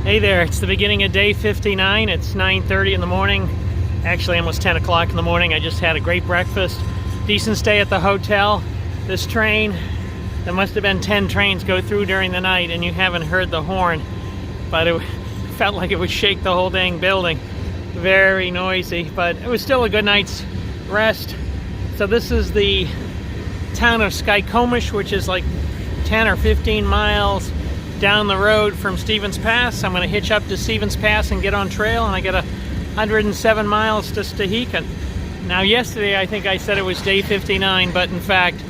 Hey there, it's the beginning of day 59. It's 9:30 in the morning. Actually, almost 10 o'clock in the morning. I just had a great breakfast. Decent stay at the hotel. This train, there must have been 10 trains go through during the night and you haven't heard the horn, but it felt like it would shake the whole dang building. Very noisy, but it was still a good night's rest. So this is the town of Stehekin, which is like 10 or 15 miles down the road from Stevens Pass. I'm going to hitch up to Stevens Pass and get on trail, and I get 107 miles to Stehekin. Now yesterday I think I said it was day 59, but in fact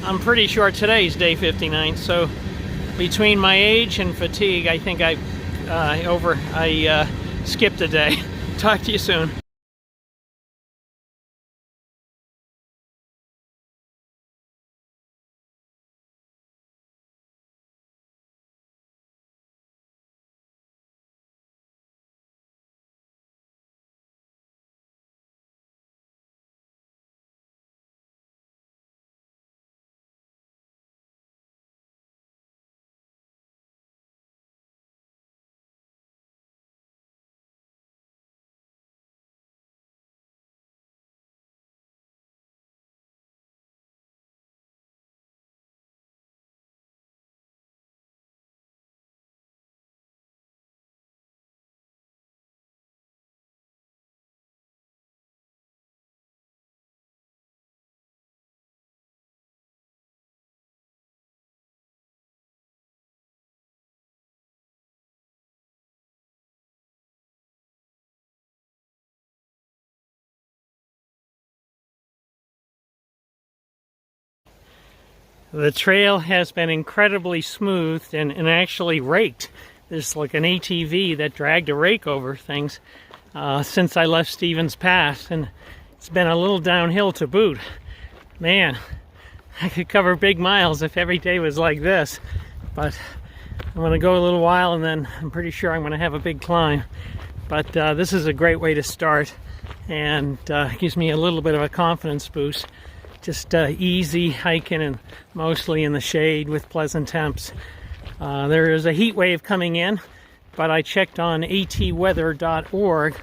I'm pretty sure today's day 59. So between my age and fatigue, I think I skipped a day. Talk to you soon. The trail has been incredibly smoothed and actually raked. There's like an ATV that dragged a rake over things since I left Stevens Pass, and it's been a little downhill to boot. Man, I could cover big miles if every day was like this, but I'm going to go a little while and then I'm pretty sure I'm going to have a big climb. But this is a great way to start, and gives me a little bit of a confidence boost. Just easy hiking and mostly in the shade with pleasant temps. There is a heat wave coming in, but I checked on atweather.org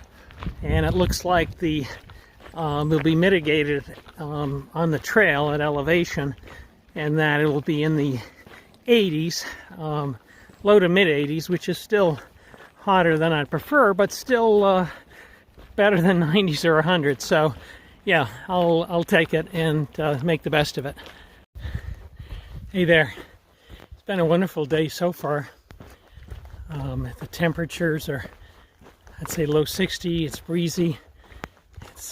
and it looks like the will be mitigated on the trail at elevation, and that it will be in the 80s, low to mid 80s, which is still hotter than I'd prefer, but still better than 90s or 100. So yeah, I'll take it and make the best of it. Hey there. It's been a wonderful day so far. The temperatures are, I'd say, low 60. It's breezy.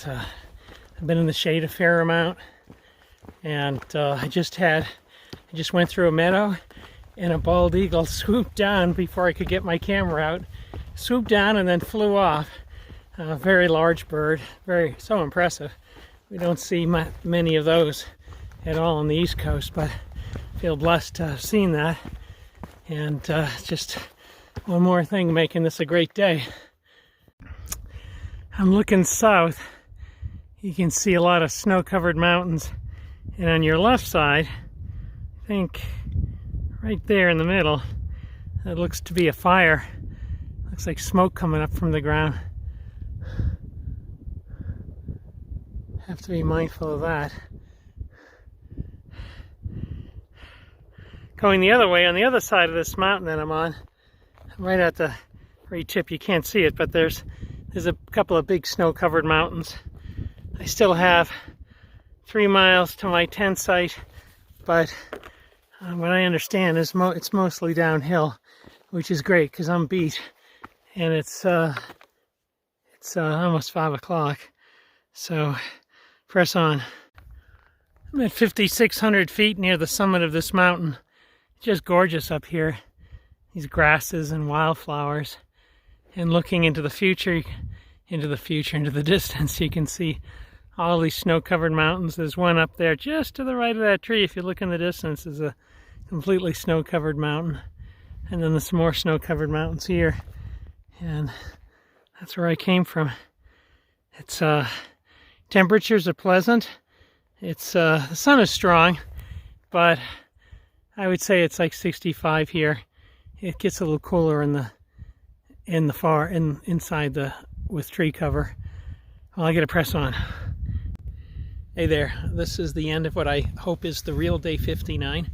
I've been in the shade a fair amount, and I just went through a meadow, and a bald eagle swooped down before I could get my camera out. Swooped down and then flew off. A very large bird, so impressive. We don't see many of those at all on the East Coast, but I feel blessed to have seen that. And just one more thing making this a great day. I'm looking south. You can see a lot of snow-covered mountains. And on your left side, I think right there in the middle, it looks to be a fire. Looks like smoke coming up from the ground. Have to be mindful of that. Going the other way, on the other side of this mountain that I'm on, right at the very tip, you can't see it, but there's a couple of big snow-covered mountains. I still have 3 miles to my tent site, but what I understand is it's mostly downhill, which is great because I'm beat, and it's almost 5 o'clock, so press on. I'm at 5,600 feet near the summit of this mountain. Just gorgeous up here. These grasses and wildflowers. And looking into the future, into the distance, you can see all these snow-covered mountains. There's one up there just to the right of that tree. If you look in the distance, is a completely snow-covered mountain. And then there's some more snow-covered mountains here. And that's where I came from. It's temperatures are pleasant. It's the sun is strong, but I would say it's like 65 here. It gets a little cooler in inside with tree cover. Well, I gotta press on. Hey there, this is the end of what I hope is the real day 59,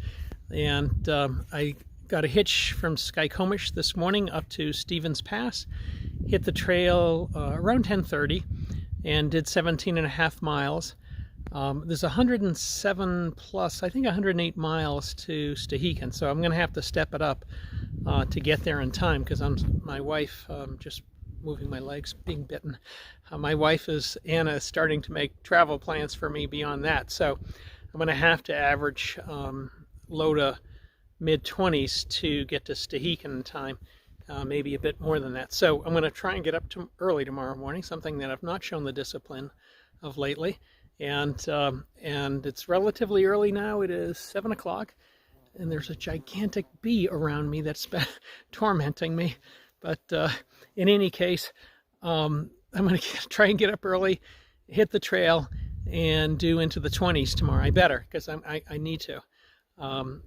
and I got a hitch from Skykomish this morning up to Stevens Pass, hit the trail around 10:30 and did 17.5 miles. There's 107 plus, I think 108 miles to Stehekin, so I'm going to have to step it up to get there in time, because my wife, just moving my legs, being bitten. My wife Anna is starting to make travel plans for me beyond that, so I'm going to have to average low to mid-20s to get to Stehekin in time, maybe a bit more than that. So I'm going to try and get up early tomorrow morning, something that I've not shown the discipline of lately. And it's relatively early now. It is 7 o'clock, and there's a gigantic bee around me that's been tormenting me. But in any case, I'm going to try and get up early, hit the trail, and do into the 20s tomorrow. I better, because I need to.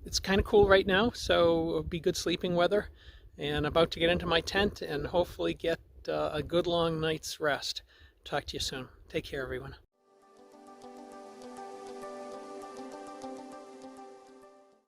It's kind of cool right now, so it'll be good sleeping weather. And about to get into my tent and hopefully get a good long night's rest. Talk to you soon. Take care, everyone.